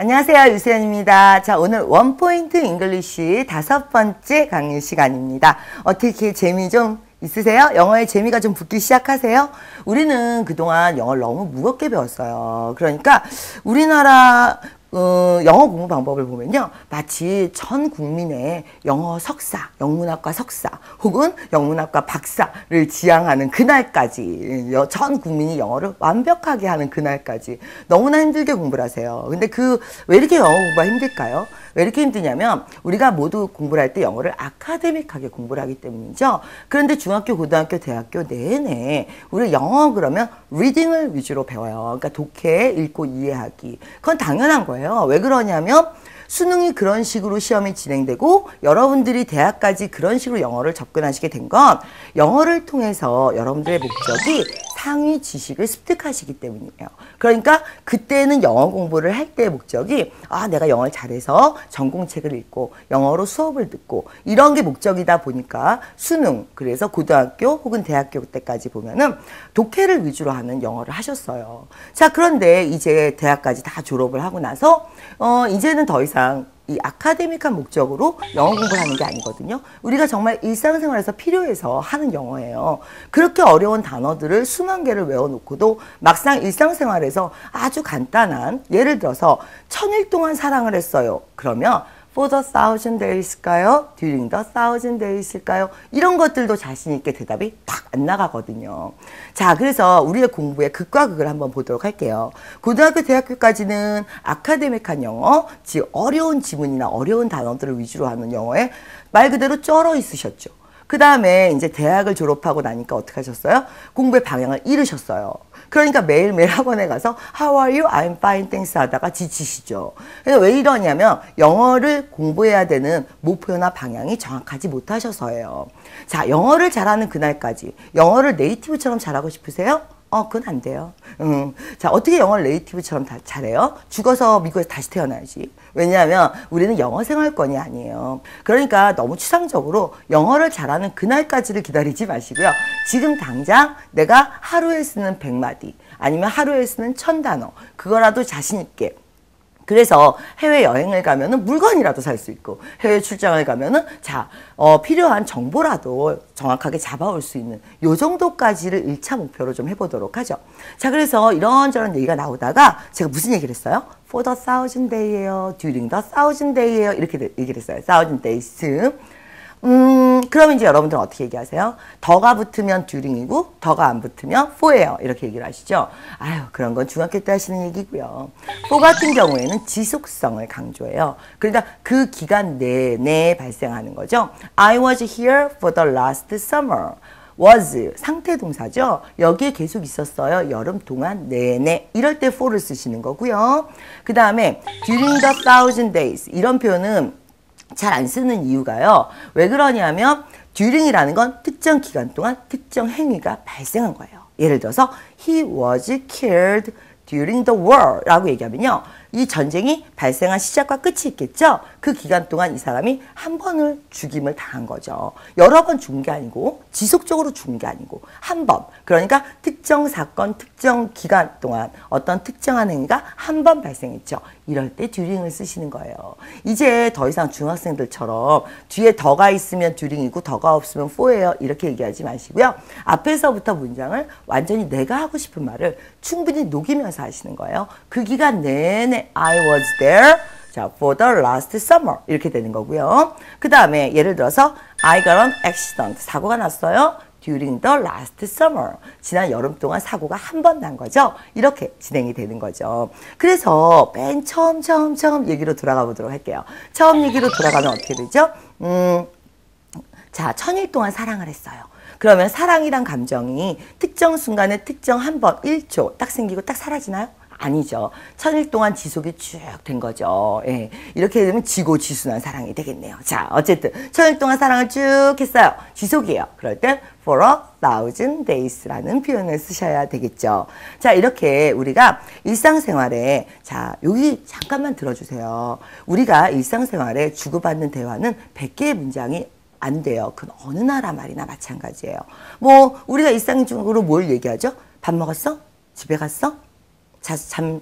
안녕하세요. 유수연입니다. 자, 오늘 원포인트 잉글리쉬 5번째 강의 시간입니다. 어떻게 재미 좀 있으세요? 영어에 재미가 좀 붙기 시작하세요? 우리는 그동안 영어를 너무 무겁게 배웠어요. 그러니까 우리나라 영어 공부 방법을 보면요. 마치 전 국민의 영어 석사, 영문학과 석사 혹은 영문학과 박사를 지향하는 그날까지 전 국민이 영어를 완벽하게 하는 그날까지 너무나 힘들게 공부를 하세요. 근데 왜 이렇게 영어 공부가 힘들까요? 왜 이렇게 힘드냐면 우리가 모두 공부를 할 때 영어를 아카데믹하게 공부를 하기 때문이죠. 그런데 중학교, 고등학교, 대학교 내내 우리 영어 그러면 리딩을 위주로 배워요. 그러니까 독해, 읽고 이해하기. 그건 당연한 거예요. 왜 그러냐면 수능이 그런 식으로 시험이 진행되고 여러분들이 대학까지 그런 식으로 영어를 접근하시게 된 건 영어를 통해서 여러분들의 목적이 상위 지식을 습득하시기 때문이에요. 그러니까 그때는 영어 공부를 할 때의 목적이 내가 영어를 잘해서 전공책을 읽고 영어로 수업을 듣고 이런 게 목적이다 보니까 수능, 그래서 고등학교 혹은 대학교 때까지 보면은 독해를 위주로 하는 영어를 하셨어요. 자, 그런데 이제 대학까지 다 졸업을 하고 나서 이제는 더 이상 이 아카데믹한 목적으로 영어 공부를 하는 게 아니거든요. 우리가 정말 일상생활에서 필요해서 하는 영어예요. 그렇게 어려운 단어들을 수만 개를 외워놓고도 막상 일상생활에서 아주 간단한, 예를 들어서 1000일 동안 사랑을 했어요. 그러면 For the 1000 days일까요? During the 1000 days일까요? 이런 것들도 자신 있게 대답이 딱 안 나가거든요. 자, 그래서 우리의 공부의 극과 극을 한번 보도록 할게요. 고등학교, 대학교까지는 아카데믹한 영어, 즉 어려운 지문이나 어려운 단어들을 위주로 하는 영어에 말 그대로 쩔어 있으셨죠. 그 다음에 이제 대학을 졸업하고 나니까 어떻게 하셨어요? 공부의 방향을 잃으셨어요. 그러니까 매일매일 학원에 가서 How are you? I'm fine, thanks 하다가 지치시죠. 그래서 왜 이러냐면 영어를 공부해야 되는 목표나 방향이 정확하지 못하셔서예요. 자, 영어를 잘하는 그날까지 영어를 네이티브처럼 잘하고 싶으세요? 그건 안 돼요. 자, 어떻게 영어를 네이티브처럼 잘해요? 죽어서 미국에서 다시 태어나야지. 왜냐하면 우리는 영어 생활권이 아니에요. 그러니까 너무 추상적으로 영어를 잘하는 그날까지를 기다리지 마시고요. 지금 당장 내가 하루에 쓰는 100마디 아니면 하루에 쓰는 1000단어 그거라도 자신 있게. 그래서 해외여행을 가면은 물건이라도 살 수 있고 해외 출장을 가면은 필요한 정보라도 정확하게 잡아올 수 있는 요 정도까지를 1차 목표로 좀 해보도록 하죠. 자, 그래서 이런저런 얘기가 나오다가 제가 무슨 얘기를 했어요? For the 1000 day예요. During the 1000 day예요. 이렇게 얘기를 했어요. 1000 days. 그러면 이제 여러분들은 어떻게 얘기하세요? 더가 붙으면 during이고 더가 안 붙으면 for예요. 이렇게 얘기를 하시죠. 그런 건 중학교 때 하시는 얘기고요. for 같은 경우에는 지속성을 강조해요. 그러니까 그 기간 내내 발생하는 거죠. I was here for the last summer. was 상태 동사죠. 여기에 계속 있었어요. 여름 동안 내내. 이럴 때 for를 쓰시는 거고요. 그 다음에 during the 1000 days 이런 표현은 잘 안 쓰는 이유가요. 왜 그러냐면 during이라는 건 특정 기간 동안 특정 행위가 발생한 거예요. 예를 들어서 he was killed during the war 라고 얘기하면요. 이 전쟁이 발생한 시작과 끝이 있겠죠. 그 기간 동안 이 사람이 한 번을 죽임을 당한 거죠. 여러 번 죽은 게 아니고 지속적으로 죽은 게 아니고 한 번. 그러니까 특정 사건, 특정 기간 동안 어떤 특정한 행위가 한 번 발생했죠. 이럴 때 during을 쓰시는 거예요. 이제 더 이상 중학생들처럼 뒤에 더가 있으면 during이고 더가 없으면 for예요. 이렇게 얘기하지 마시고요. 앞에서부터 문장을 완전히 내가 하고 싶은 말을 충분히 녹이면서 하시는 거예요. 그 기간 내내 I was there. 자, for the last summer. 이렇게 되는 거고요. 그 다음에 예를 들어서 I got an accident. 사고가 났어요. During the last summer. 지난 여름 동안 사고가 한 번 난 거죠. 이렇게 진행이 되는 거죠. 그래서 맨 처음 얘기로 돌아가 보도록 할게요. 처음 얘기로 돌아가면 어떻게 되죠? 자, 1000일 동안 사랑을 했어요. 그러면 사랑이란 감정이 특정 순간에 특정 한 번, 1초 딱 생기고 딱 사라지나요? 아니죠. 1000일 동안 지속이 쭉 된 거죠. 예. 이렇게 되면 지고지순한 사랑이 되겠네요. 자, 어쨌든 1000일 동안 사랑을 쭉 했어요. 지속이에요. 그럴 땐 for a 1000 days라는 표현을 쓰셔야 되겠죠. 자, 이렇게 우리가 일상생활에 여기 잠깐만 들어주세요. 우리가 일상생활에 주고받는 대화는 100개의 문장이 안 돼요. 그건 어느 나라 말이나 마찬가지예요. 우리가 일상적으로 뭘 얘기하죠? 밥 먹었어? 집에 갔어?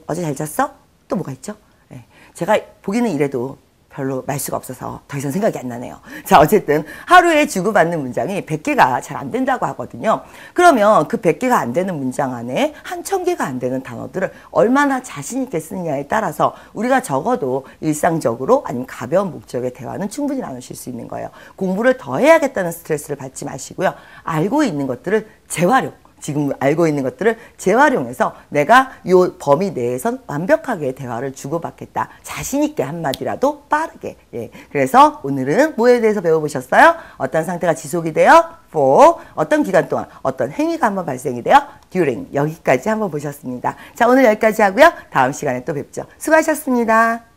어제 잘 잤어? 또 뭐가 있죠? 예, 제가 보기는 이래도 별로 말수가 없어서 더 이상 생각이 안 나네요. 자, 어쨌든 하루에 주고받는 문장이 100개가 잘 안 된다고 하거든요. 그러면 그 100개가 안 되는 문장 안에 한 1000개가 안 되는 단어들을 얼마나 자신 있게 쓰느냐에 따라서 우리가 적어도 일상적으로 아니면 가벼운 목적의 대화는 충분히 나누실 수 있는 거예요. 공부를 더 해야겠다는 스트레스를 받지 마시고요. 알고 있는 것들을 재활용. 지금 알고 있는 것들을 재활용해서 내가 이 범위 내에선 완벽하게 대화를 주고받겠다. 자신 있게 한마디라도 빠르게. 예. 그래서 오늘은 뭐에 대해서 배워보셨어요? 어떤 상태가 지속이 돼요? for. 어떤 기간 동안 어떤 행위가 한번 발생이 돼요? during. 여기까지 한번 보셨습니다. 자, 오늘 여기까지 하고요. 다음 시간에 또 뵙죠. 수고하셨습니다.